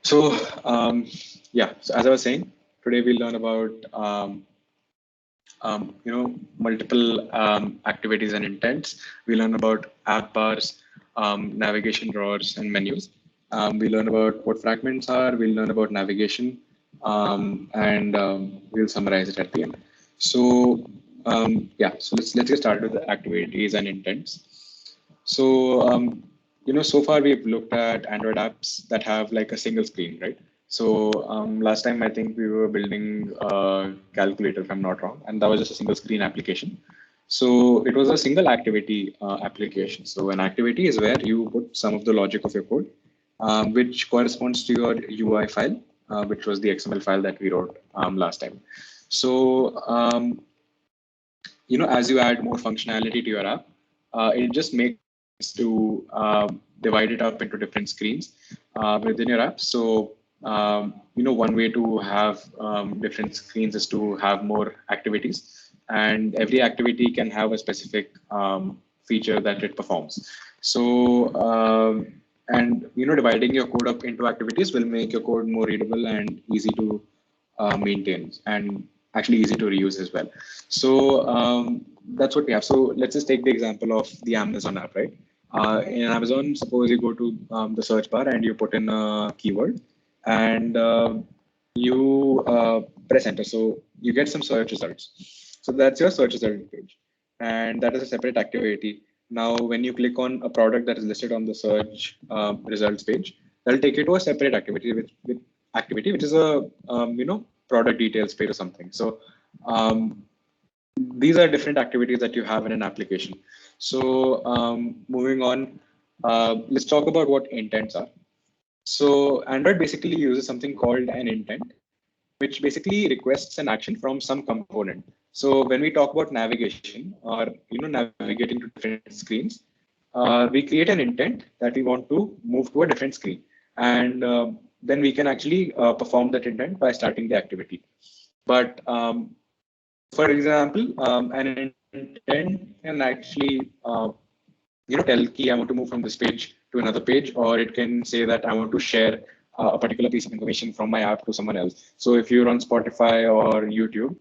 So, yeah, so as I was saying, today we'll learn about, multiple activities and intents. We learn about app bars, navigation drawers, and menus. We learn about what fragments are. We'll learn about navigation, and we'll summarize it at the end. So, yeah, so let's get started with the activities and intents. So, so far we've looked at Android apps that have like a single screen, right? So last time I think we were building a calculator, if I'm not wrong, and that was just a single screen application. So it was a single activity application. So an activity is where you put some of the logic of your code, which corresponds to your UI file, which was the XML file that we wrote last time. So as you add more functionality to your app, it just makes sense to divide it up into different screens within your app. So, one way to have different screens is to have more activities, and every activity can have a specific feature that it performs. So, and dividing your code up into activities will make your code more readable and easy to maintain, and actually easy to reuse as well. So that's what we have. So let's just take the example of the Amazon app, right? In Amazon, suppose you go to the search bar and you put in a keyword, and you press enter. So you get some search results. So that's your search result page, and that is a separate activity. Now, when you click on a product that is listed on the search results page, that'll take you to a separate activity with activity, which is a product details page or something. So um, these are different activities that you have in an application. So moving on, let's talk about what intents are. So Android basically uses something called an intent, which basically requests an action from some component. So when we talk about navigation or navigating to different screens, we create an intent that we want to move to a different screen, and then we can actually perform that intent by starting the activity. But for example, an intent can actually tell key I want to move from this page to another page, or it can say that I want to share a particular piece of information from my app to someone else. So if you're on Spotify or YouTube,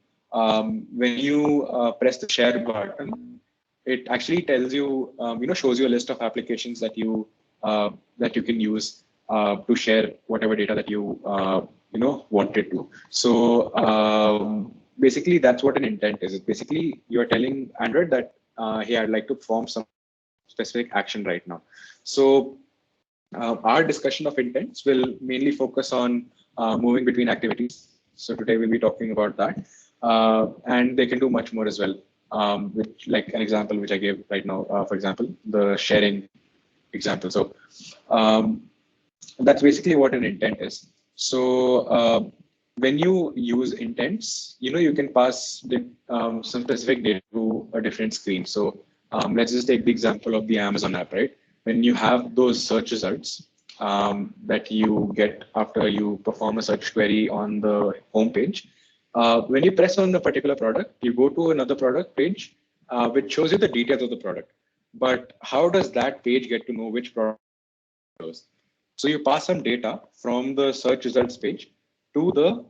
when you press the share button, it actually tells you, shows you a list of applications that you can use to share whatever data that you wanted to. So basically, that's what an intent is. It's basically you're telling Android that hey, I'd like to perform some specific action right now. So our discussion of intents will mainly focus on moving between activities. So today we'll be talking about that, and they can do much more as well. Which, like an example which I gave right now, for example, the sharing example. So that's basically what an intent is. So when you use intents, you can pass some specific data to a different screen. So let's just take the example of the Amazon app, right? When you have those search results that you get after you perform a search query on the home page, when you press on a particular product, you go to another product page, which shows you the details of the product. But how does that page get to know which product those? So you pass some data from the search results page to the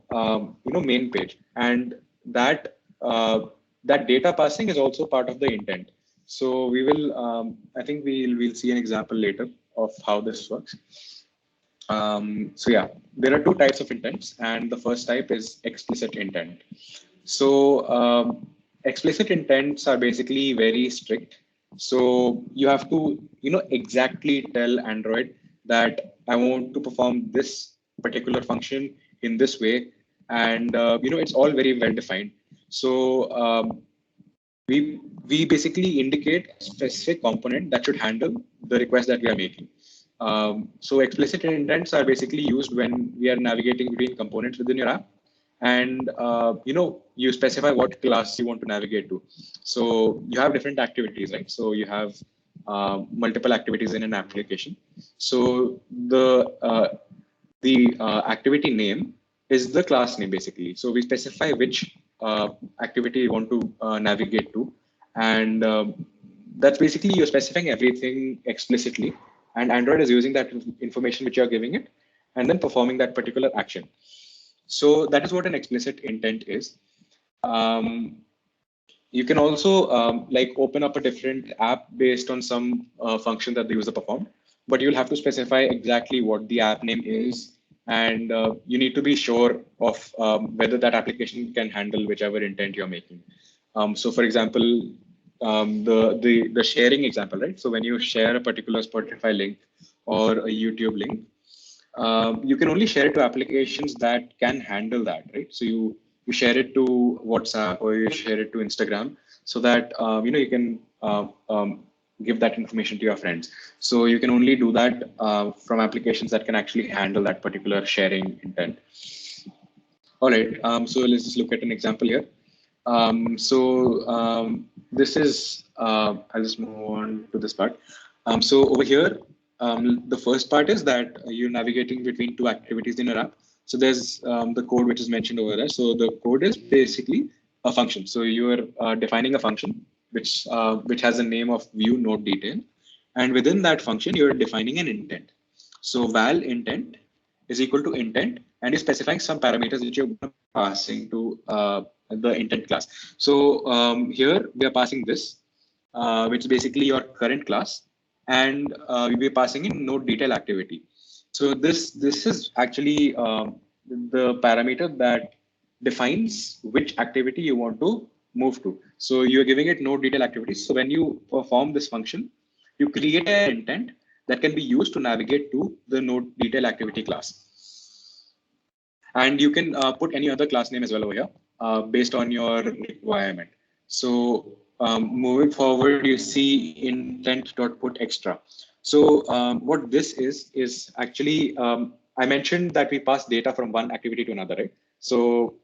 main page, and that data passing is also part of the intent. So we will, I think we'll see an example later of how this works. So yeah, there are two types of intents, and the first type is explicit intent. So explicit intents are basically very strict. So you have to, exactly tell Android that I want to perform this particular function in this way, and it's all very well defined. So we basically indicate a specific component that should handle the request that we are making. So explicit intents are basically used when we are navigating between components within your app, and you specify what class you want to navigate to. So you have different activities, right? So you have multiple activities in an application. So the activity name is the class name basically. So we specify which activity you want to navigate to, and that's basically you're specifying everything explicitly, and Android is using that information which you're giving it, and then performing that particular action. So that is what an explicit intent is. Um, you can also like open up a different app based on some function that the user performed, but you'll have to specify exactly what the app name is, and you need to be sure of whether that application can handle whichever intent you're making. So, for example, the sharing example, right? So when you share a particular Spotify link or a YouTube link, you can only share it to applications that can handle that, right? So you share it to WhatsApp or you share it to Instagram, so that you can give that information to your friends. So you can only do that from applications that can actually handle that particular sharing intent. All right. So let's just look at an example here. This is, I'll just move on to this part. So over here, the first part is that you're navigating between two activities in your app. So there's the code which is mentioned over there. So the code is basically a function. So you are defining a function which has a name of view node detail, and within that function you're defining an intent. So val intent is equal to intent, and you're specifying some parameters which you're passing to the intent class. So here we are passing this, which is basically your current class, and we're passing in node detail activity. So this is actually the parameter that defines which activity you want to move to. So you're giving it node detail activities. So when you perform this function, you create an intent that can be used to navigate to the node detail activity class. And you can put any other class name as well over here based on your requirement. So moving forward, you see intent.put extra. So what this is actually, I mentioned that we pass data from one activity to another, right? So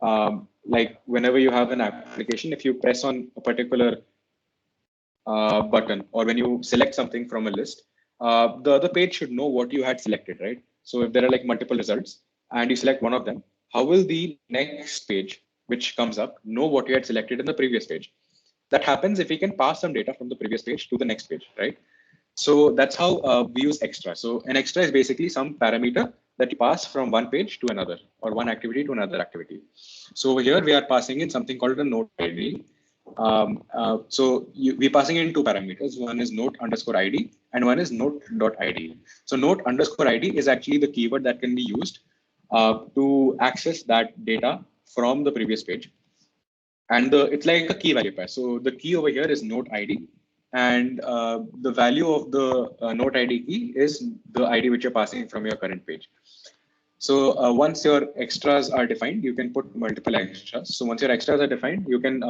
like whenever you have an application, if you press on a particular button, or when you select something from a list, the other page should know what you had selected, right? So if there are like multiple results and you select one of them, how will the next page, which comes up, know what you had selected in the previous page? That happens if we can pass some data from the previous page to the next page, right? So that's how we use extra. So an extra is basically some parameter that you pass from one page to another, or one activity to another activity. So over here we are passing in something called a node ID. We're passing in two parameters. One is note underscore ID and one is note dot ID. So note underscore ID is actually the keyword that can be used to access that data from the previous page. And it's like a key value pair. So the key over here is note ID, and the value of the note ID key is the ID which you're passing from your current page. So once your extras are defined, you can put multiple extras. So once your extras are defined, you can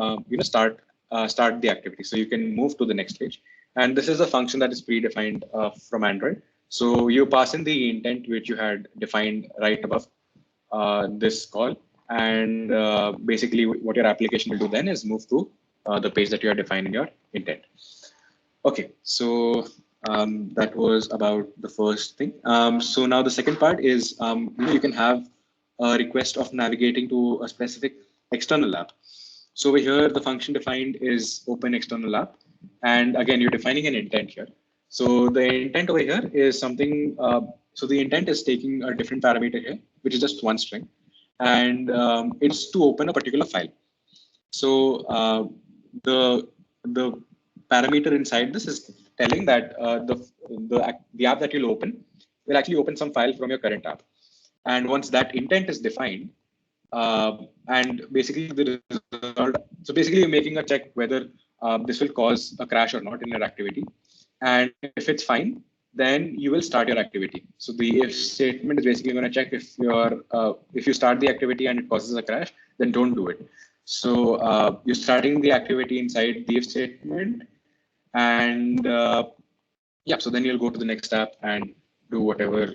start the activity. So you can move to the next page. And this is a function that is predefined from Android. So you pass in the intent which you had defined right above this call. And basically what your application will do then is move to the page that you are defining your intent. Okay, so that was about the first thing. So now the second part is you can have a request of navigating to a specific external app. So over here, the function defined is open external app. And again, you're defining an intent here. So the intent over here is something, so the intent is taking a different parameter here, which is just one string. And it's to open a particular file. So the parameter inside this is telling that the app that you'll open will actually open some file from your current app. And once that intent is defined, and basically the result, so basically you're making a check whether this will cause a crash or not in your activity. And if it's fine, then you will start your activity. So the if statement is basically going to check if you start the activity and it causes a crash, then don't do it. So you're starting the activity inside the if statement, and so then you'll go to the next step and do whatever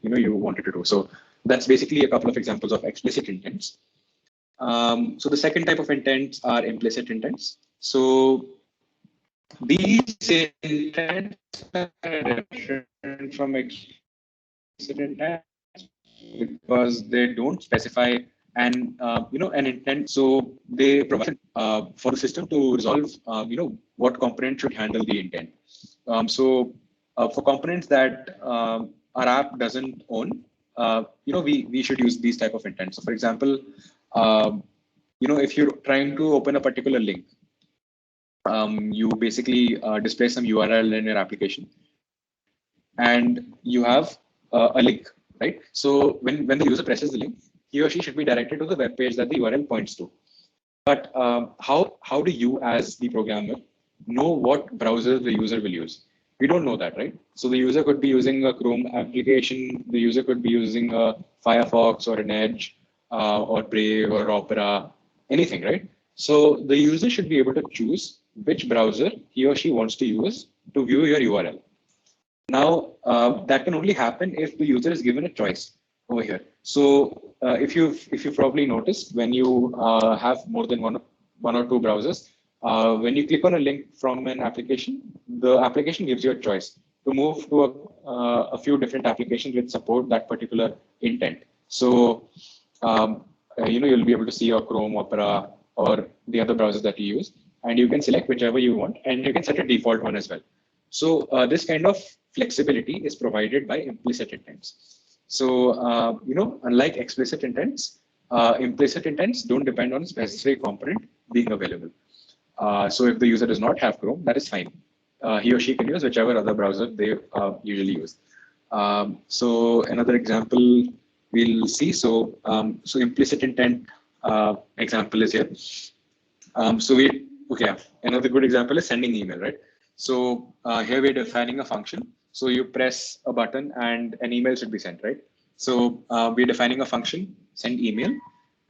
you wanted to do. So that's basically a couple of examples of explicit intents. So the second type of intents are implicit intents. So these intents are different from explicit intents because they don't specify an intent. So they provide for the system to resolve what component should handle the intent. For components that our app doesn't own, we should use these type of intents. So for example, if you're trying to open a particular link, you basically display some URL in your application, and you have a link, right? So when the user presses the link, he or she should be directed to the web page that the URL points to. But how do you, as the programmer, know what browser the user will use? We don't know that, right? So the user could be using a Chrome application. The user could be using a Firefox or an Edge or Brave or Opera, anything, right? So the user should be able to choose which browser he or she wants to use to view your URL. Now, that can only happen if the user is given a choice over here. So if you've probably noticed, when you have more than one or two browsers, when you click on a link from an application, the application gives you a choice to move to a few different applications which support that particular intent. So you'll be able to see your Chrome, Opera, or the other browsers that you use, and you can select whichever you want, and you can set a default one as well. So this kind of flexibility is provided by implicit intents. So unlike explicit intents, implicit intents don't depend on a specific component being available. So if the user does not have Chrome, that is fine. He or she can use whichever other browser they usually use. So another example we'll see. So implicit intent example is here. Another good example is sending email, right? So here we're defining a function. So you press a button and an email should be sent, right? So we're defining a function, send email,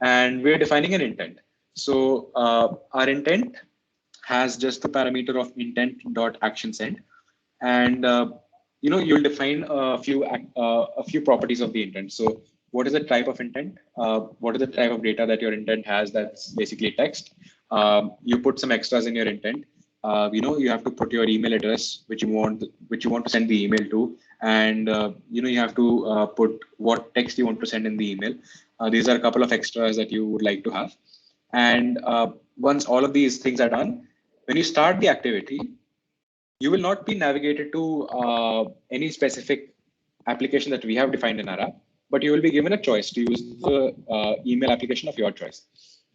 and we're defining an intent. So our intent has just the parameter of intent.actionSend, and you'll define a few properties of the intent. So what is the type of intent? What is the type of data that your intent has? That's basically text. You put some extras in your intent. You have to put your email address, which you want to send the email to, and you have to put what text you want to send in the email. These are a couple of extras that you would like to have. And once all of these things are done, when you start the activity, you will not be navigated to any specific application that we have defined in our app, but you will be given a choice to use the email application of your choice.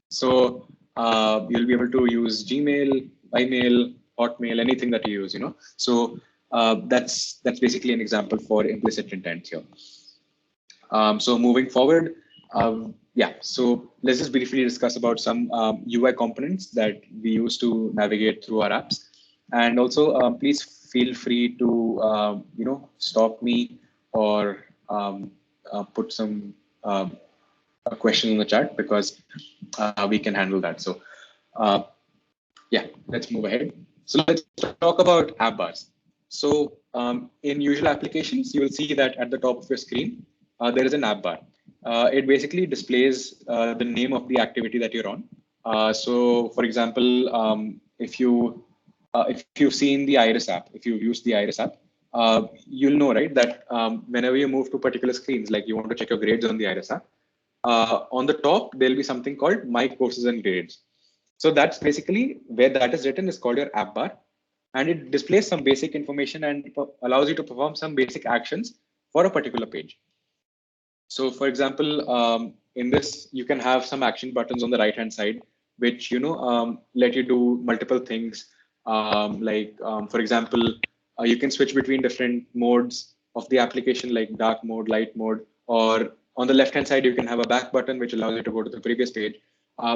So you'll be able to use Gmail, iMail, Hotmail, anything that you use. So that's basically an example for implicit intent here. So moving forward, so let's just briefly discuss about some UI components that we use to navigate through our apps. And also, please feel free to stop me or put some a question in the chat, because we can handle that. So let's move ahead. So let's talk about app bars. So in usual applications, you will see that at the top of your screen, there is an app bar. It basically displays the name of the activity that you're on. So for example, if you've seen the Iris app, if you've used the Iris app, you'll know, right, that whenever you move to particular screens, like you want to check your grades on the Iris app, on the top, there'll be something called My Courses and Grades. So that's basically where that is written is called your app bar. And it displays some basic information and allows you to perform some basic actions for a particular page. So for example, in this, you can have some action buttons on the right-hand side, which, let you do multiple things. For example, you can switch between different modes of the application, like dark mode, light mode, or on the left-hand side, you can have a back button, which allows you to go to the previous page.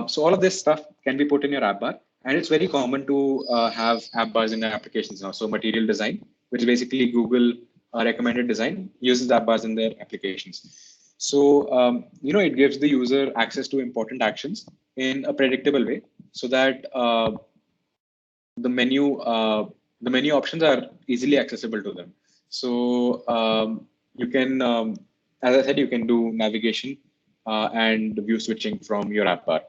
So all of this stuff can be put in your app bar. And it's very common to have app bars in your applications now. So Material Design, which is basically Google recommended design, uses app bars in their applications. So, it gives the user access to important actions in a predictable way, so that the menu options are easily accessible to them. So you can, as I said, you can do navigation and view switching from your app bar.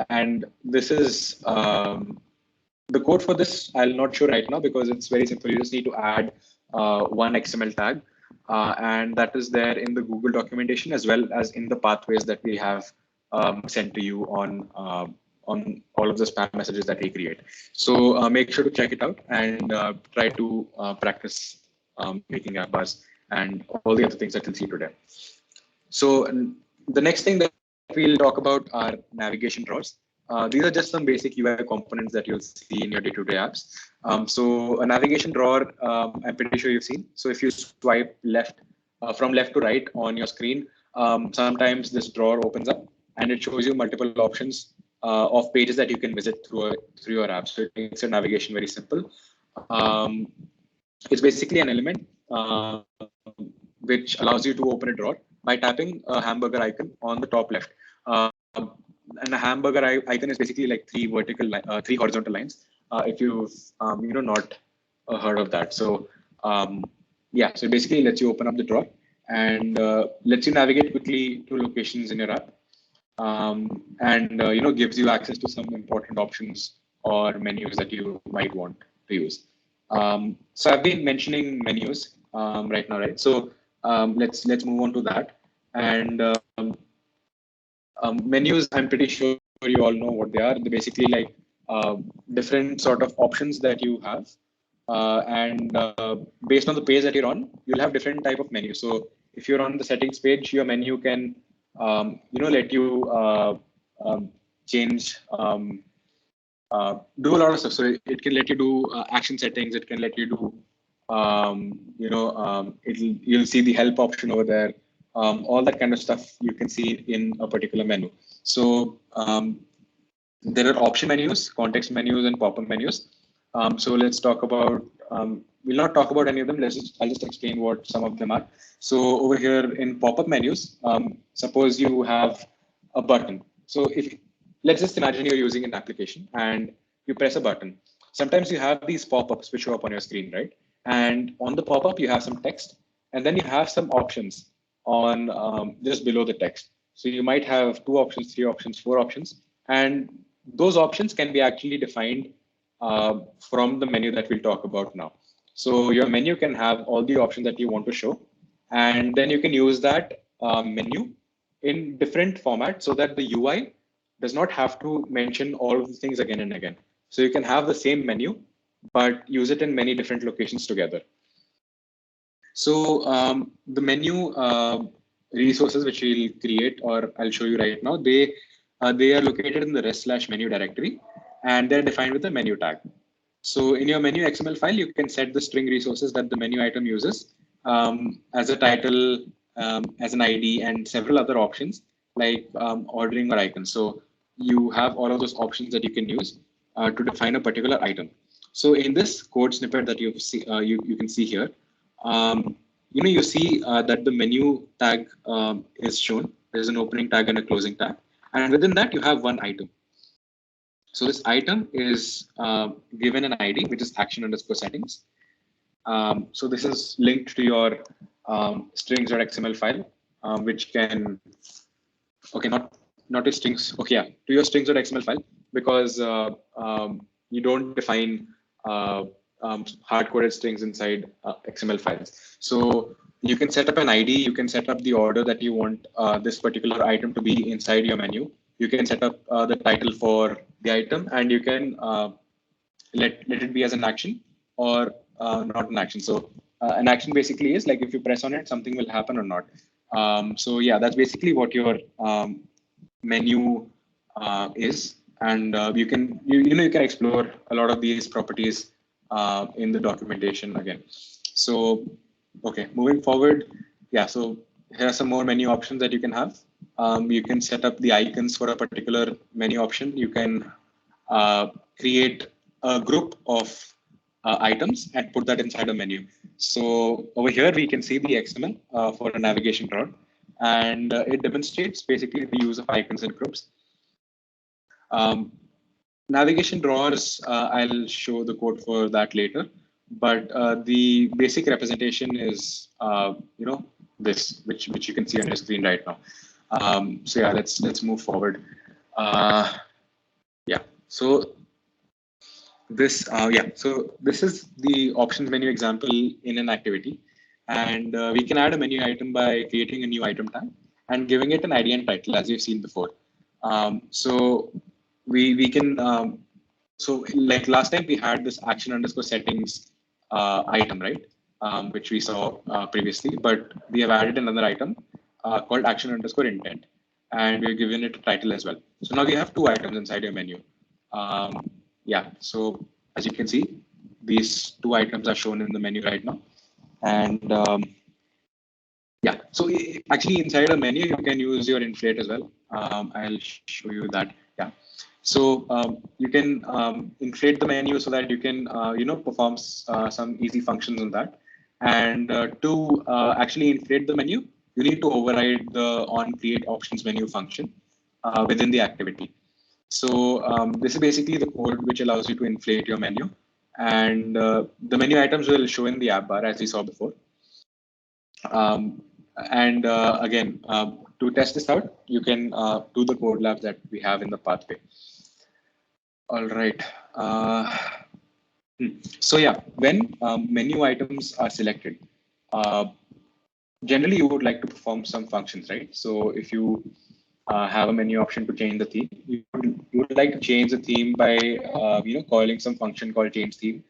And this is the code for this. I'll not show right now because it's very simple. You just need to add one XML tag. And that is there in the Google documentation, as well as in the pathways that we have sent to you on all of the spam messages that we create. So make sure to check it out and try to practice making app bars and all the other things that you'll see today. So the next thing that we'll talk about are navigation drawers. These are just some basic UI components that you'll see in your day-to-day apps. So a navigation drawer, I'm pretty sure you've seen. So if you swipe left from left to right on your screen, sometimes this drawer opens up and it shows you multiple options of pages that you can visit through your app. So it makes your navigation very simple. Um, it's basically an element which allows you to open a drawer by tapping a hamburger icon on the top left. And a hamburger icon is basically like three horizontal lines. If you've not heard of that, so yeah, so it basically lets you open up the drawer and lets you navigate quickly to locations in your app, and gives you access to some important options or menus that you might want to use. So I've been mentioning menus right now, right? So let's move on to that. And menus, I'm pretty sure you all know what they are. They're basically like different sort of options that you have. And based on the page that you're on, you'll have different type of menus. So if you're on the settings page, your menu can, let you change, do a lot of stuff. So it can let you do action settings. It can let you do, you'll see the help option over there. All that kind of stuff you can see in a particular menu. So there are option menus, context menus, and pop-up menus. So let's talk about. We'll not talk about any of them. I'll just explain what some of them are. So over here in pop-up menus, suppose you have a button. So if let's just imagine you're using an application and you press a button. Sometimes you have these pop-ups which show up on your screen, right? And on the pop-up you have some text, and then you have some options on just below the text. So you might have 2 options, 3 options, 4 options, and those options can be actually defined from the menu that we'll talk about now. So your menu can have all the options that you want to show, and then you can use that menu in different formats so that the UI does not have to mention all of the things again and again. So you can have the same menu, but use it in many different locations together. So the menu resources which we'll create, or I'll show you right now, they are located in the res/menu directory, and they're defined with the menu tag. So in your menu XML file, you can set the string resources that the menu item uses as a title, as an ID, and several other options like ordering or icons. So you have all of those options that you can use to define a particular item. So in this code snippet that you can see here, you see that the menu tag is shown. There's an opening tag and a closing tag, and within that you have one item. So this item is given an ID, which is action_settings. So this is linked to your strings.xml file, which can, okay, not to strings, okay, yeah, to your strings.xml file, because you don't define hard-coded strings inside XML files. So you can set up an ID, you can set up the order that you want this particular item to be inside your menu. You can set up the title for the item, and you can let it be as an action or not an action. So an action basically is like if you press on it, something will happen or not. So yeah, that's basically what your menu is, and you can you can explore a lot of these properties in the documentation again. So okay, moving forward, yeah. So here are some more menu options that you can have. You can set up the icons for a particular menu option. You can create a group of items and put that inside a menu. So over here, we can see the XML for a navigation drawer, and it demonstrates basically the use of icons and groups. Navigation drawers, I'll show the code for that later, but the basic representation is, this, which you can see on your screen right now. So yeah, let's move forward. Yeah, so this, so this is the options menu example in an activity, and we can add a menu item by creating a new item tag and giving it an ID and title, as you've seen before. So we can, so like last time we had this action_settings item, right? Which we saw previously, but we have added another item called action underscore intent, and we're given it a title as well. So now we have two items inside your menu. Yeah, so as you can see, these two items are shown in the menu right now. And yeah, so actually inside a menu, you can use your inflate as well. I'll show you that. Yeah. So you can inflate the menu so that you can, perform some easy functions on that. And to actually inflate the menu, you need to override the on create options menu function within the activity. So this is basically the code which allows you to inflate your menu. And the menu items will show in the app bar as we saw before. And again, to test this out, you can do the code labs that we have in the pathway. All right. So yeah, when menu items are selected, generally you would like to perform some functions, right? So if you have a menu option to change the theme, you would like to change the theme by calling some function called change theme,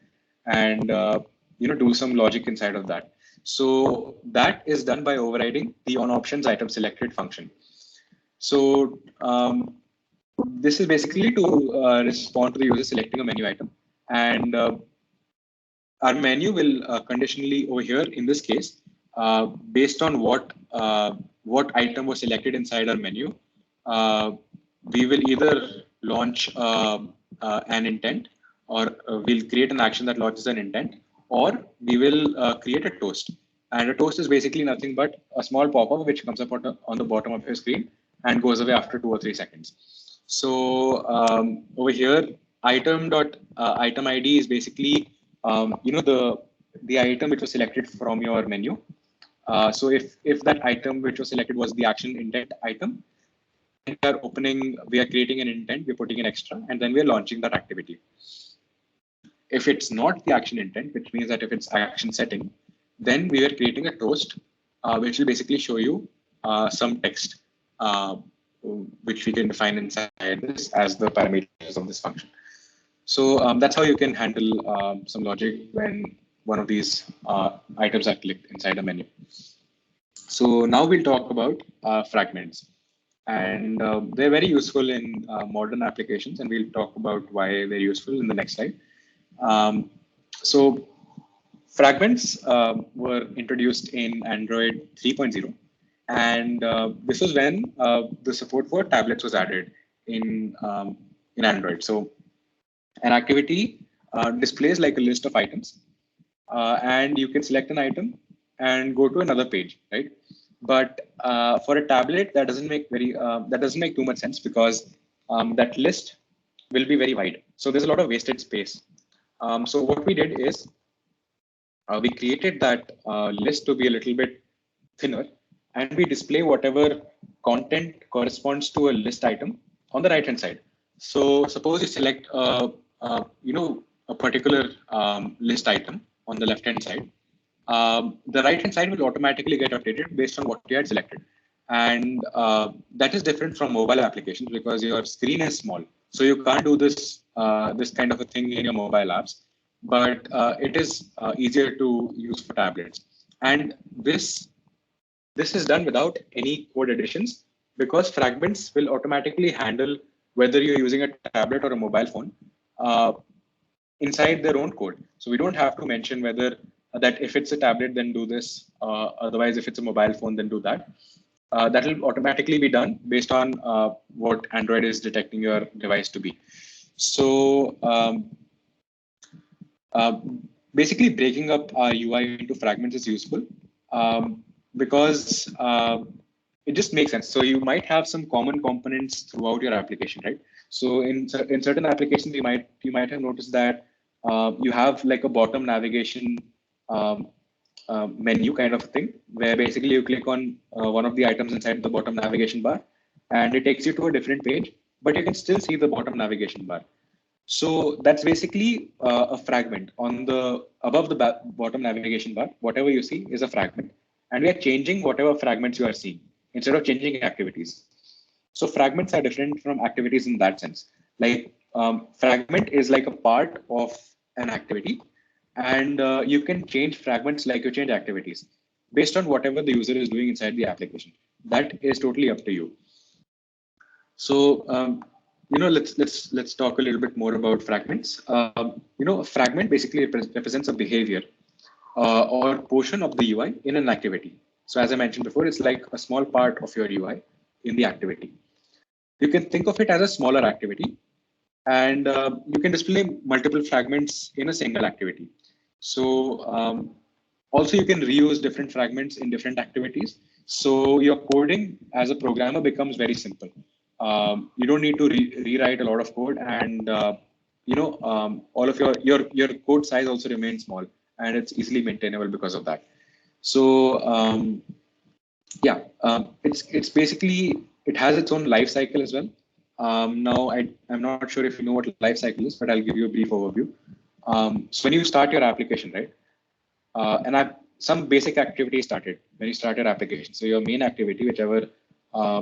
and do some logic inside of that. So that is done by overriding the on options item selected function. So this is basically to respond to the user selecting a menu item, and our menu will conditionally over here in this case, based on what item was selected inside our menu, we will either launch an intent, or we'll create an action that launches an intent, or we will create a toast. And a toast is basically nothing but a small pop-up which comes up on the bottom of your screen and goes away after 2 or 3 seconds. So over here, item ID is basically the item which was selected from your menu. So if that item which was selected was the action intent item, we are creating an intent, we're putting an extra, and then we're launching that activity. If it's not the action intent, which means that if it's action setting, then we are creating a toast, which will basically show you some text, which we can define inside this as the parameters of this function. So that's how you can handle some logic when one of these items are clicked inside a menu. So now we'll talk about fragments. And they're very useful in modern applications, and we'll talk about why they're useful in the next slide. So fragments were introduced in Android 3.0. And this was when the support for tablets was added in Android. So an activity displays like a list of items, and you can select an item and go to another page, right? But for a tablet, that doesn't make too much sense, because that list will be very wide. So there's a lot of wasted space. So what we did is we created that list to be a little bit thinner, and we display whatever content corresponds to a list item on the right hand side. So suppose you select a particular list item on the left hand side. The right hand side will automatically get updated based on what you had selected. And that is different from mobile applications because your screen is small. So you can't do this kind of a thing in your mobile apps, but it is easier to use for tablets. And this is done without any code additions, because fragments will automatically handle whether you're using a tablet or a mobile phone inside their own code. So we don't have to mention whether that if it's a tablet, then do this. Otherwise, if it's a mobile phone, then do that. That will automatically be done based on what Android is detecting your device to be. So basically, breaking up our UI into fragments is useful because it just makes sense. So you might have some common components throughout your application, right? So in certain applications, you might have noticed that you have like a bottom navigation menu kind of thing, where basically you click on one of the items inside the bottom navigation bar, and it takes you to a different page, but you can still see the bottom navigation bar. So that's basically a fragment on the above the bottom navigation bar. Whatever you see is a fragment, and we are changing whatever fragments you are seeing instead of changing activities. So fragments are different from activities in that sense. Like fragment is like a part of an activity, and you can change fragments like you change activities based on whatever the user is doing inside the application. that is totally up to you. So let's talk a little bit more about fragments. A fragment basically represents a behavior or portion of the UI in an activity. So as I mentioned before, it's like a small part of your UI in the activity. You can think of it as a smaller activity, and you can display multiple fragments in a single activity. So also you can reuse different fragments in different activities. So your coding as a programmer becomes very simple. You don't need to rewrite a lot of code, and all of your code size also remains small, and it's easily maintainable because of that. So it's basically, it has its own life cycle as well. Now I'm not sure if you know what life cycle is, but I'll give you a brief overview. So when you start your application, right? Some basic activity started when you start your application. So your main activity, whichever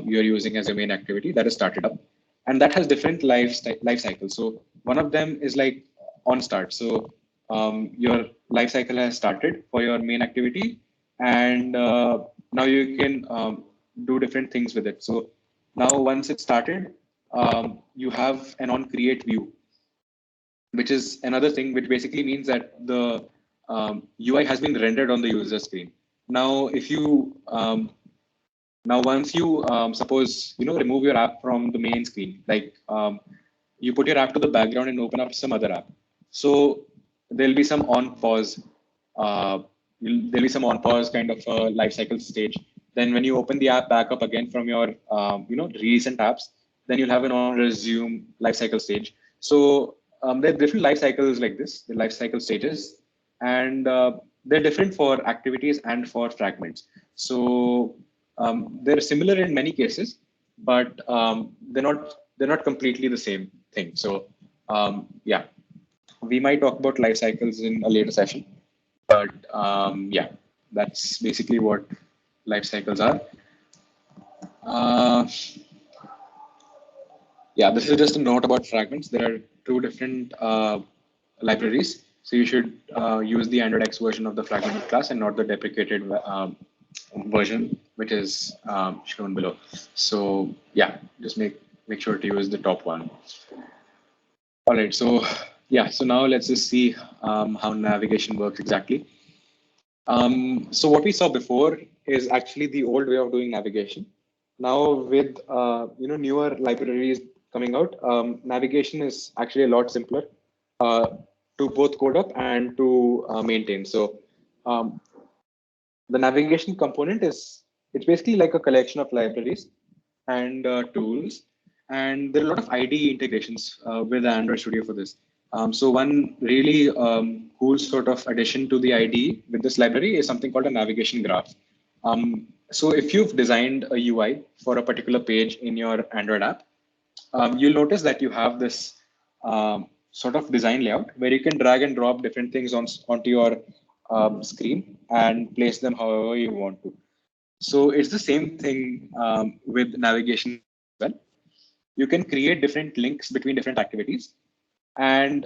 you're using as your main activity, that is started up, and that has different life cycles. So one of them is like on start. So your life cycle has started for your main activity, and now you can do different things with it. So now once it started, you have an on create view, which is another thing, which basically means that the UI has been rendered on the user screen. Now, if you once you suppose remove your app from the main screen, like you put your app to the background and open up some other app. So there'll be some on pause. There'll be some on pause kind of life cycle stage. Then when you open the app back up again from your recent apps, then you'll have an on resume life cycle stage. So there are different life cycles like this, the life cycle stages, and they're different for activities and for fragments. So they're similar in many cases, but they're not completely the same thing. So yeah, we might talk about life cycles in a later session, but yeah, that's basically what life cycles are. Yeah, this is just a note about fragments. There are two different libraries. So you should use the Android X version of the fragment class and not the deprecated version, which is shown below. So yeah, just make sure to use the top one. All right, so yeah, so now let's just see how navigation works exactly. So what we saw before is actually the old way of doing navigation. Now with newer libraries coming out, navigation is actually a lot simpler to both code up and to maintain. So the navigation component it's basically like a collection of libraries and tools, and there are a lot of IDE integrations with Android Studio for this. So one really cool sort of addition to the IDE with this library is something called a navigation graph. So if you've designed a UI for a particular page in your Android app, you'll notice that you have this sort of design layout where you can drag and drop different things onto your screen and place them however you want to. So it's the same thing with navigation as well. You can create different links between different activities, and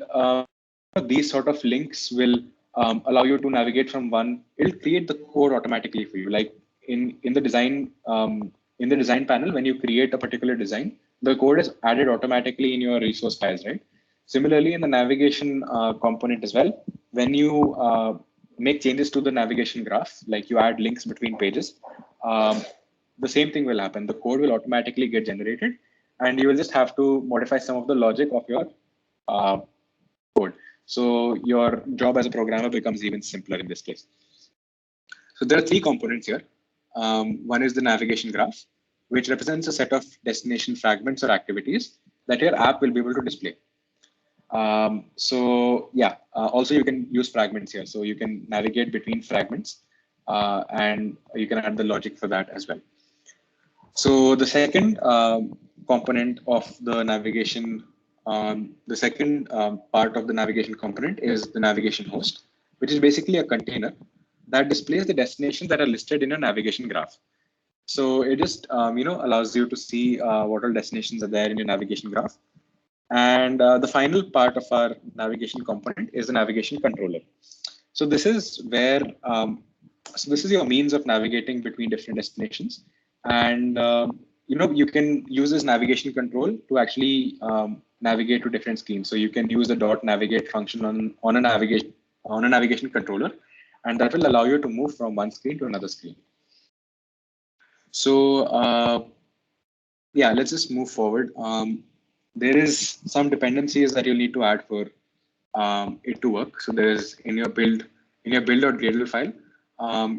these sort of links will allow you to navigate from one. It'll create the code automatically for you. Like in the design panel, when you create a particular design, the code is added automatically in your resource files, right? Similarly, in the navigation component as well, when you make changes to the navigation graph, like you add links between pages, the same thing will happen. The code will automatically get generated, and you will just have to modify some of the logic of your code. So your job as a programmer becomes even simpler in this case. So there are three components here. One is the navigation graph, which represents a set of destination fragments or activities that your app will be able to display. So yeah, also you can use fragments here. So you can navigate between fragments and you can add the logic for that as well. So the second component of the navigation, the second part of the navigation component is the navigation host, which is basically a container that displays the destinations that are listed in a navigation graph. So it just allows you to see what all destinations are there in your navigation graph. And the final part of our navigation component is the navigation controller. So this is where, so this is your means of navigating between different destinations. And you can use this navigation control to actually navigate to different screens. So you can use the dot navigate function on a navigation controller, and that will allow you to move from one screen to another screen. So yeah, let's just move forward. There is some dependencies that you'll need to add for it to work. So there's in your build.gradle file,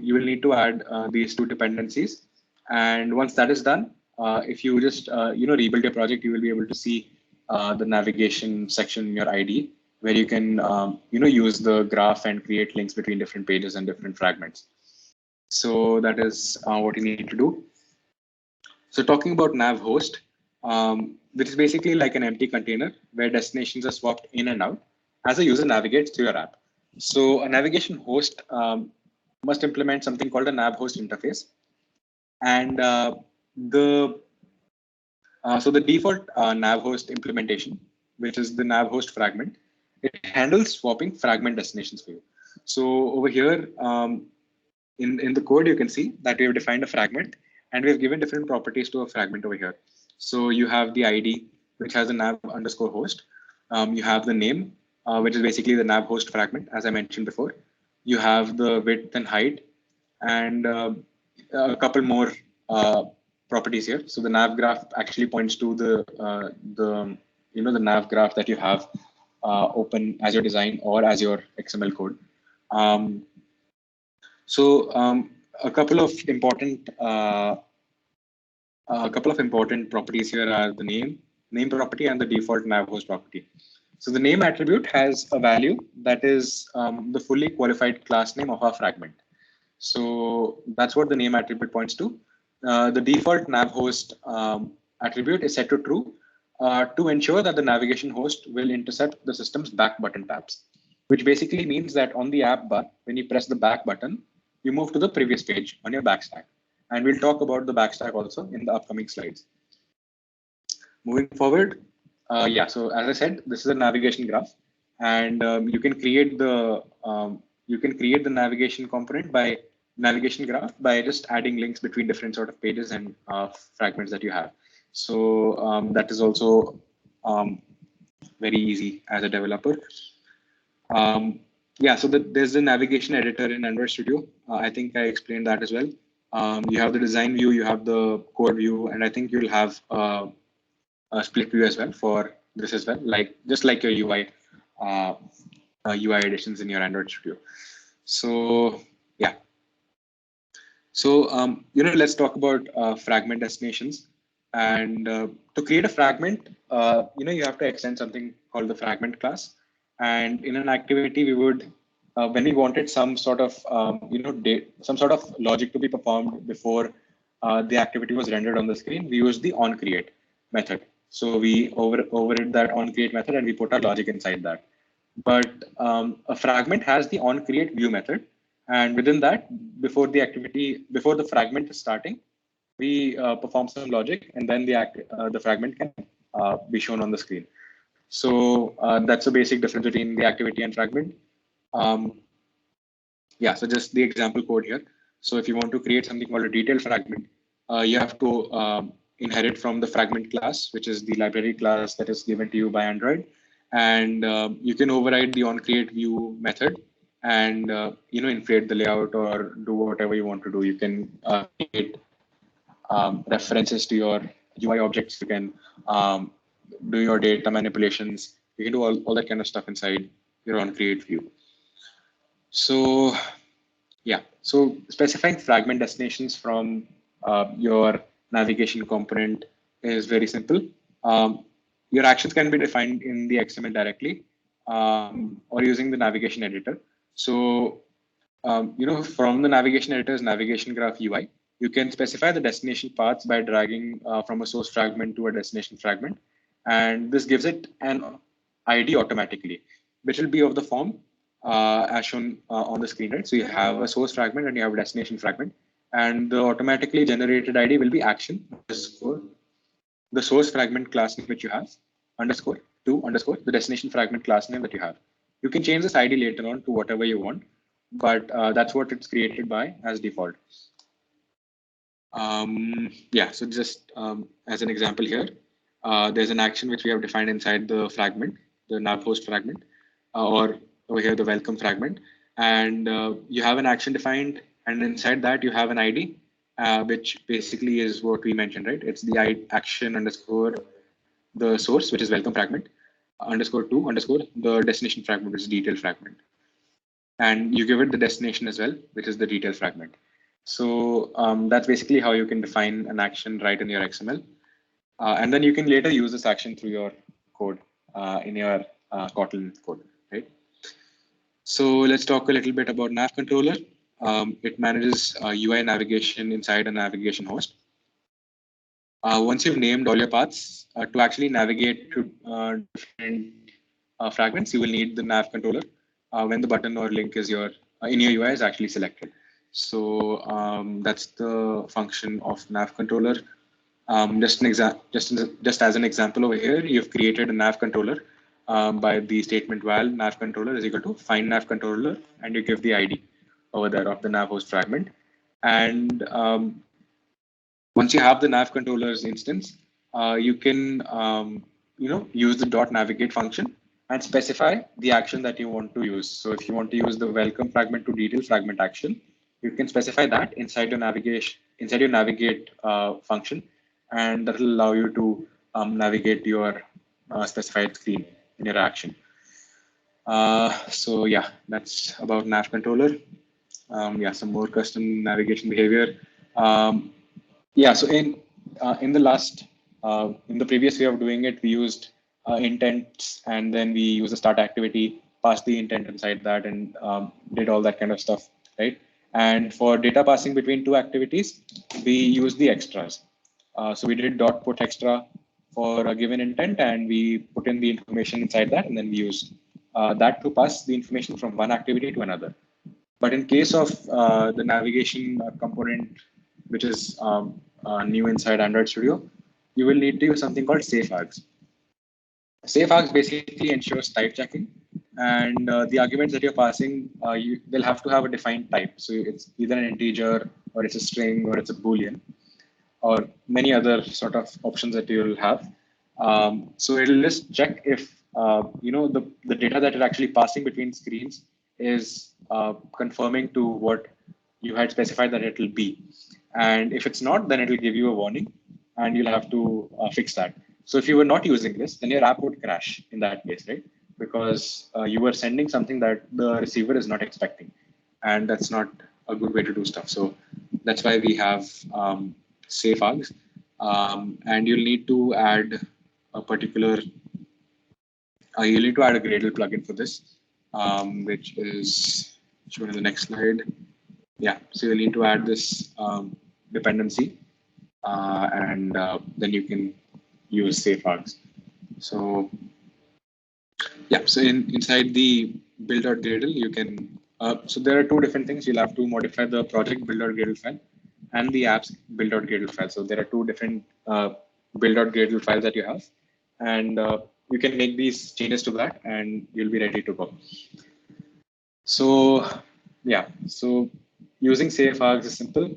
you will need to add these two dependencies. And once that is done, if you just rebuild your project, you will be able to see the navigation section in your IDE, where you can use the graph and create links between different pages and different fragments. So that is what you need to do. So talking about nav host, which is basically like an empty container where destinations are swapped in and out as a user navigates through your app. So a navigation host must implement something called a nav host interface. And the default nav host implementation, which is the nav host fragment, it handles swapping fragment destinations for you. So over here, in the code, you can see that we have defined a fragment and we have given different properties to a fragment over here. So you have the ID, which has a nav underscore host. You have the name, which is basically the nav host fragment, as I mentioned before. You have the width and height, and a couple more properties here. So the nav graph actually points to the nav graph that you have open as your design or as your XML code. So a couple of important properties here are the name property and the default nav host property. So the name attribute has a value that is the fully qualified class name of our fragment. So that's what the name attribute points to. The default nav host attribute is set to true to ensure that the navigation host will intercept the system's back button tabs, which basically means that on the app bar, when you press the back button, you move to the previous page on your backstack. And we'll talk about the backstack also in the upcoming slides. Moving forward, so as I said, this is a navigation graph, and you can create the navigation component by navigation graph by just adding links between different sort of pages and fragments that you have. So that is also very easy as a developer. So there's the navigation editor in Android Studio. I think I explained that as well. You have the design view, you have the code view, and I think you'll have a split view as well for this as well, just like your UI additions in your Android Studio. So yeah. So let's talk about fragment destinations. And to create a fragment, you have to extend something called the fragment class. And in an activity, we would, when we wanted some sort of, some sort of logic to be performed before the activity was rendered on the screen, we used the onCreate method. So we overrid that onCreate method and we put our logic inside that. But a fragment has the onCreate view method. And within that, before the fragment is starting, we perform some logic, and then the fragment can be shown on the screen. So that's a basic difference between the activity and fragment. So just the example code here. So if you want to create something called a detailed fragment, you have to inherit from the fragment class, which is the library class that is given to you by Android. And you can override the onCreate view method and inflate the layout or do whatever you want to do. You can create references to your UI objects. You can do your data manipulations. You can do all that kind of stuff inside your onCreate view. So yeah, so specifying fragment destinations from your navigation component is very simple. Your actions can be defined in the XML directly or using the navigation editor. So, from the navigation editor's navigation graph UI, you can specify the destination paths by dragging from a source fragment to a destination fragment. And this gives it an ID automatically, which will be of the form as shown on the screen, right? So you have a source fragment and you have a destination fragment. And the automatically generated ID will be action underscore the source fragment class name which you have underscore to underscore the destination fragment class name that you have. You can change this ID later on to whatever you want, but that's what it's created by as default. Yeah, so just as an example here, there's an action which we have defined inside the fragment, the nav host fragment, or over here the welcome fragment, and you have an action defined, and inside that you have an ID, which basically is what we mentioned, right? It's the action underscore the source, which is welcome fragment, underscore to underscore the destination fragment, which is detail fragment, and you give it the destination as well, which is the detail fragment. So that's basically how you can define an action right in your XML. And then you can later use this action through your code in your Kotlin code, right? So let's talk a little bit about nav controller. It manages UI navigation inside a navigation host. Once you've named all your paths, to actually navigate to different fragments, you will need the nav controller when the button or link is in your UI is actually selected. So that's the function of nav controller. Just as an example over here, you've created a nav controller by the statement val nav controller is equal to find nav controller, and you give the ID over there of the nav host fragment. And once you have the nav controller's instance, you can use the dot navigate function and specify the action that you want to use. So if you want to use the welcome fragment to detail fragment action, you can specify that inside your navigate function, and that will allow you to navigate your specified screen in your action. So yeah, that's about nav controller. Yeah, some more custom navigation behavior. Yeah, so in the previous way of doing it, we used intents, and then we use a start activity, passed the intent inside that, and did all that kind of stuff, right? And for data passing between two activities, we use the extras. So we did dot put extra for a given intent, and we put in the information inside that, and then we use that to pass the information from one activity to another. But in case of the navigation component, which is new inside Android Studio, you will need to use something called safeargs. Safeargs basically ensures type checking, and the arguments that you're passing, they'll have to have a defined type. So it's either an integer, or it's a string, or it's a Boolean, or many other sort of options that you'll have. So it'll just check if the data that you're actually passing between screens is confirming to what you had specified that it will be. And if it's not, then it will give you a warning, and you'll have to fix that. So if you were not using this, then your app would crash in that case, right? Because you were sending something that the receiver is not expecting, and that's not a good way to do stuff. So that's why we have safeargs, and you'll need to add a particular. You'll need to add a Gradle plugin for this, which is shown in the next slide. Yeah, so you'll need to add this dependency, and then you can use safeargs. So yeah, so inside the build.gradle, you can. So there are two different things. You'll have to modify the project build.gradle file and the apps build.gradle file. So there are two different build.gradle files that you have, and you can make these changes to that, and you'll be ready to go. So yeah, so using safeargs is simple.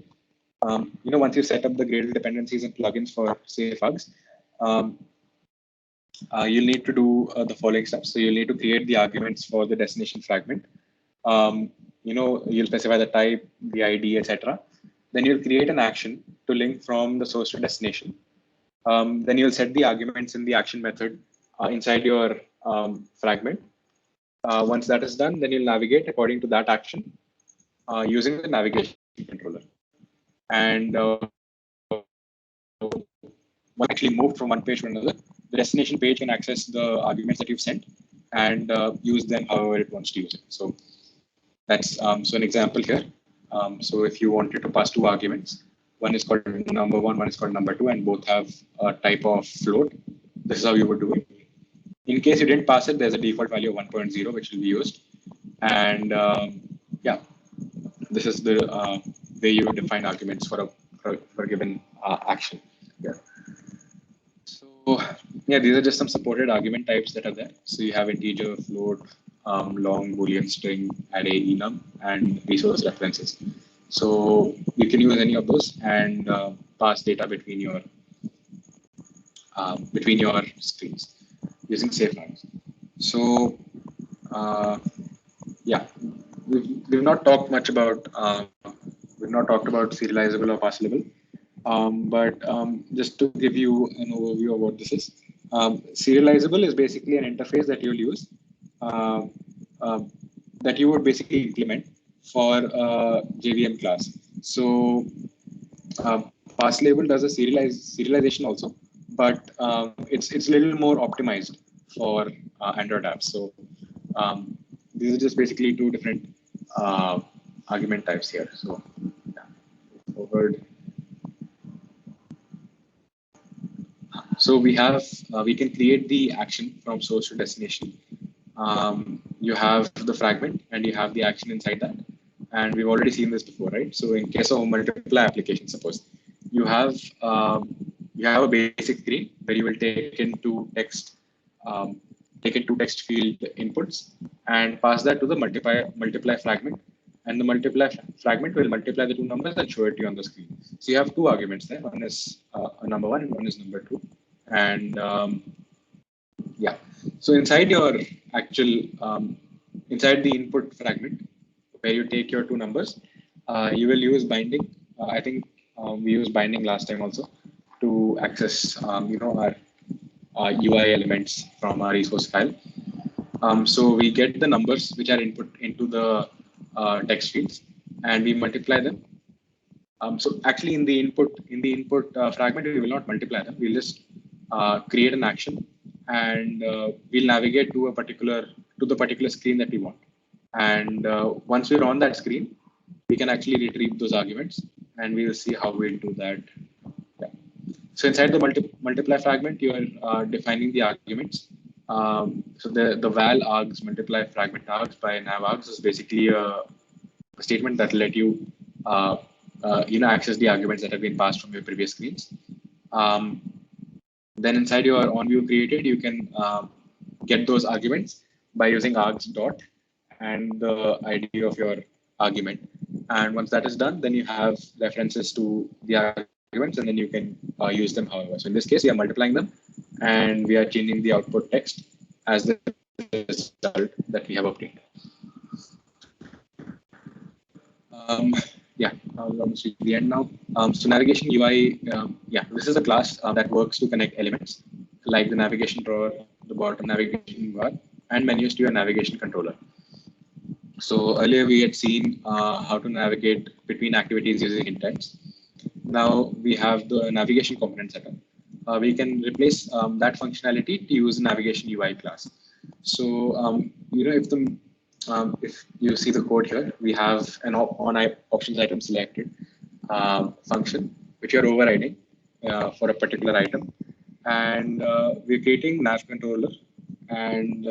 Once you set up the Gradle dependencies and plugins for safeargs, you'll need to do the following steps. So you'll need to create the arguments for the destination fragment. You'll specify the type, the ID, etc. Then you'll create an action to link from the source to destination. Then you'll set the arguments in the action method inside your fragment. Once that is done, then you'll navigate according to that action using the navigation controller. And when actually moved from one page to another, the destination page can access the arguments that you've sent and use them however it wants to use it. So that's so an example here. So if you wanted to pass two arguments, one is called number one is called number two, and both have a type of float. This is how you would do it. In case you didn't pass it, there's a default value of 1.0, which will be used. And yeah, this is the way you would define arguments for a given action. Yeah. So yeah, these are just some supported argument types that are there. So you have integer, float, long, Boolean, string, array, enum, and resource references. So you can use any of those and pass data between your screens using safe nodes. So yeah, we've not talked much about we've not talked about serializable or parcelable, but just to give you an overview of what this is, serializable is basically an interface that you'll use uh, uh, that you would basically implement for a JVM class. So parcelable does a serialization also, but it's a little more optimized for Android apps. So um, these are just basically two different uh, argument types here. So yeah, forward. So we can create the action from source to destination. You have the fragment and you have the action inside that. And we've already seen this before, right? So in case of a multiply application, suppose you have um, you have a basic screen where you will um, take in two text field inputs and pass that to the multiply fragment. And the fragment will multiply the two numbers and show it to you on the screen. So you have two arguments there. One is a number one and one is number two. And yeah, so actual inside the input fragment where you take your two numbers, you will use binding. I think we used binding last time also to access our UI elements from our resource file. So we get the numbers which are input into the text fields and we multiply them. So actually in the input fragment, we will not multiply them. We'll just create an action and we'll navigate to the particular screen that we want. And once we're on that screen, we can actually retrieve those arguments and we will see how we'll do that. Yeah. So inside the multiply fragment, you are defining the arguments. So the val args multiply fragment args by nav args is basically a statement that let you access the arguments that have been passed from your previous screens. Then inside your on view created, you can get those arguments by using args dot and the ID of your argument. And once that is done, then you have references to the arguments, and then you can use them however. So in this case, we are multiplying them, and we are changing the output text as the result that we have obtained. Yeah, I'll almost reach the end now. So navigation UI, yeah, this is a class that works to connect elements like the navigation drawer, the bottom navigation bar, and menus to your navigation controller. So earlier we had seen how to navigate between activities using intents. Now we have the navigation component setup. We can replace that functionality to use the navigation UI class. So if you see the code here, we have an on options item selected function which you're overriding for a particular item, and we're creating nav controller, and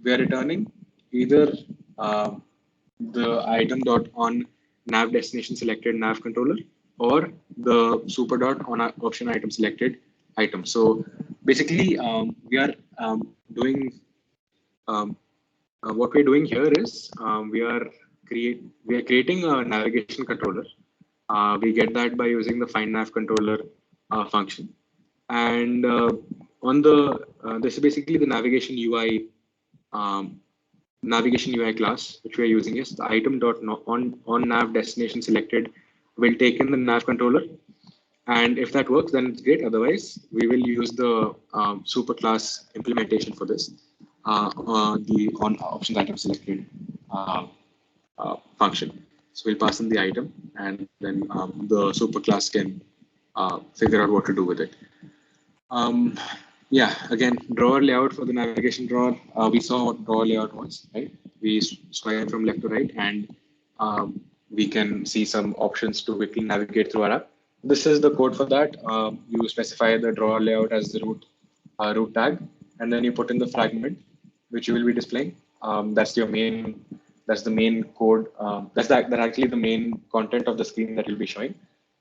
we are returning either the item dot on nav destination selected nav controller or the super dot on option item selected item. So basically, we are doing what we're doing here is we are creating a navigation controller. We get that by using the find nav controller function, and on the this is basically the navigation UI class which we are using is the item dot on nav destination selected will take in the nav controller, and if that works then it's great. Otherwise we will use the super class implementation for this the on options item selected function. So we'll pass in the item and then the super class can figure out what to do with it. Yeah, again, drawer layout for the navigation drawer. We saw what drawer layout was, right? We swipe from left to right and we can see some options to quickly navigate through our app. This is the code for that. You specify the drawer layout as the root tag, and then you put in the fragment, which you will be displaying. That's the main code. That's actually the main content of the screen that you'll be showing.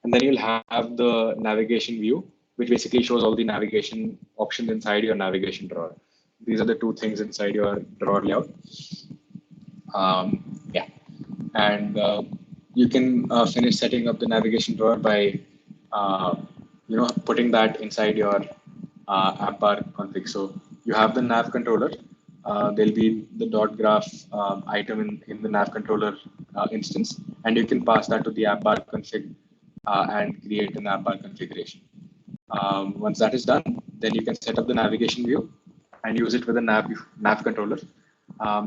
And then you'll have the navigation view, which basically shows all the navigation options inside your navigation drawer. These are the two things inside your drawer layout. Yeah, and you can finish setting up the navigation drawer by putting that inside your app bar config. So you have the nav controller. There'll be the dot graph item in the nav controller instance, and you can pass that to the app bar config and create an app bar configuration. Once that is done, then you can set up the navigation view and use it with a nav controller.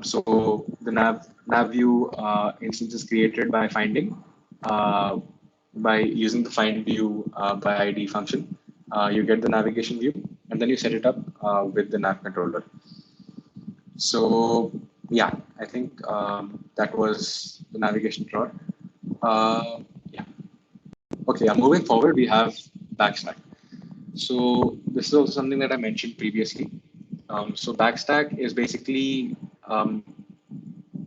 So the nav view instance is created by finding by using the find view by ID function. You get the navigation view and then you set it up with the nav controller. So yeah, I think that was the navigation drawer. Yeah. Okay, moving forward, we have Backstack. So this is also something that I mentioned previously. So Backstack is basically,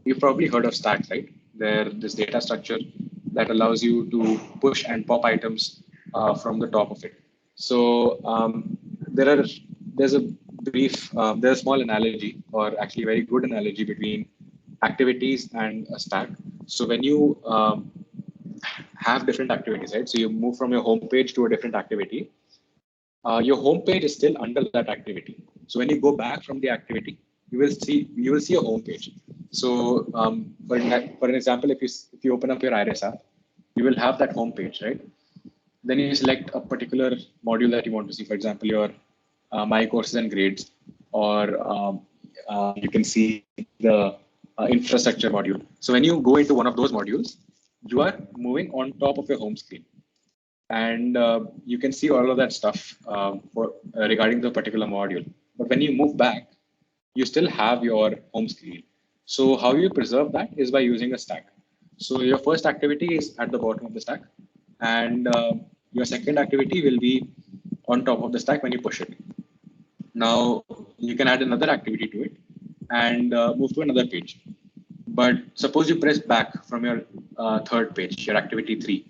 you've probably heard of stacks, right? They're this data structure that allows you to push and pop items from the top of it. So there's a there's a small analogy, or actually a very good analogy between activities and a stack. So when you have different activities, right? So you move from your home page to a different activity. Your home page is still under that activity. So when you go back from the activity, you will see a home page. So for an example, if you open up your Iris app, you will have that home page, right? Then you select a particular module that you want to see. For example, your My Courses and Grades, or you can see the infrastructure module. So when you go into one of those modules, you are moving on top of your home screen, and you can see all of that stuff regarding the particular module. But when you move back, you still have your home screen. So how you preserve that is by using a stack. So your first activity is at the bottom of the stack, and your second activity will be on top of the stack when you push it. Now you can add another activity to it and move to another page. But suppose you press back from your third page, your activity 3,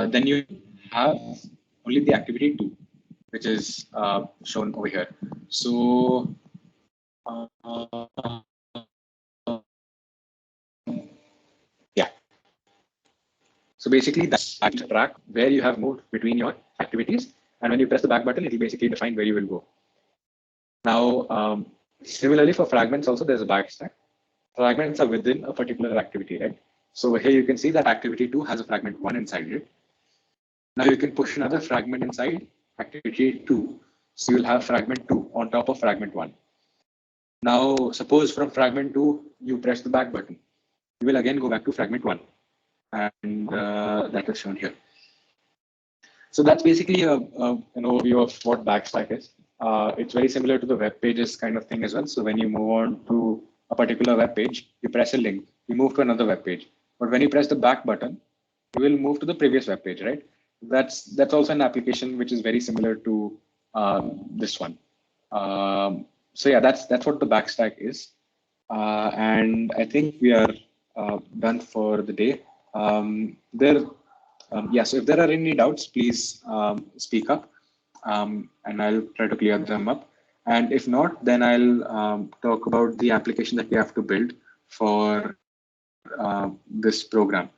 then you have only the activity 2, which is shown over here. So yeah. So basically that's a track where you have moved between your activities. And when you press the back button, it will basically define where you will go. Now, similarly for fragments also, there's a backstack. Fragments are within a particular activity, right? So here you can see that activity 2 has a fragment 1 inside it. Now you can push another fragment inside activity 2. So you'll have fragment 2 on top of fragment 1. Now, suppose from fragment 2, you press the back button. You will again go back to fragment 1. And that is shown here. So that's basically an overview of what Backstack is. It's very similar to the web pages kind of thing as well. So when you move on to a particular web page, you press a link, you move to another web page. But when you press the back button, you will move to the previous web page, right? That's also an application which is very similar to this one. So yeah, that's what the Backstack is. And I think we are done for the day. So if there are any doubts, please speak up, and I'll try to clear them up. And if not, then I'll talk about the application that we have to build for this program.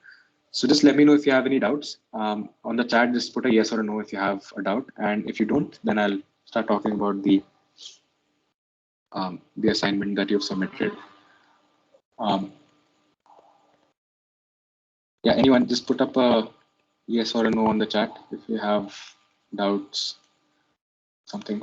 So just let me know if you have any doubts. On the chat, just put a yes or a no if you have a doubt. And if you don't, then I'll start talking about the assignment that you've submitted. Yeah, anyone just put up a yes or a no on the chat if you have doubts, something.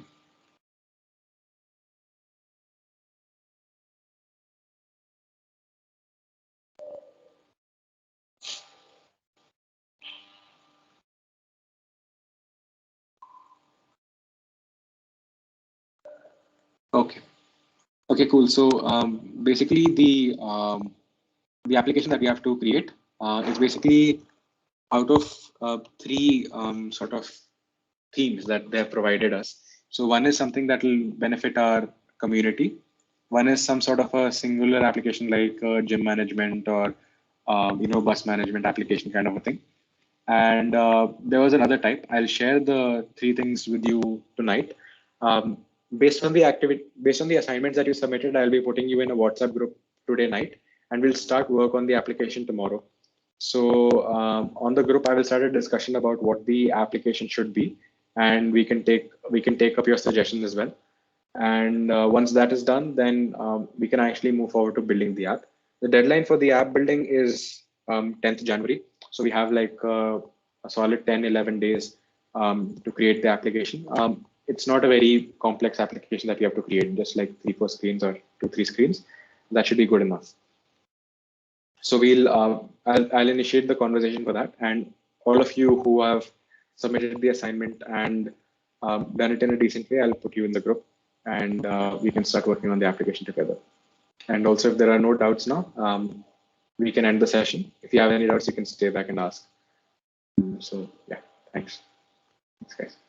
Okay. Okay, cool. So basically the application that we have to create is basically out of 3 sort of themes that they have provided us. So one is something that will benefit our community. One is some sort of a singular application like gym management or bus management application kind of a thing. And there was another type. I'll share the 3 things with you tonight. Based on the assignments that you submitted, I'll be putting you in a WhatsApp group today night, and we'll start work on the application tomorrow. So on the group, I will start a discussion about what the application should be, and we can take up your suggestions as well. And once that is done, then we can actually move forward to building the app. The deadline for the app building is 10th January. So we have like a solid 10, 11 days to create the application. It's not a very complex application that you have to create, just like 3, 4 screens or 2, 3 screens. That should be good enough. So I'll initiate the conversation for that, and all of you who have submitted the assignment and done it in a decent way, I'll put you in the group, and we can start working on the application together. And also, if there are no doubts now, we can end the session. If you have any doubts, you can stay back and ask. So yeah, thanks. Thanks, guys.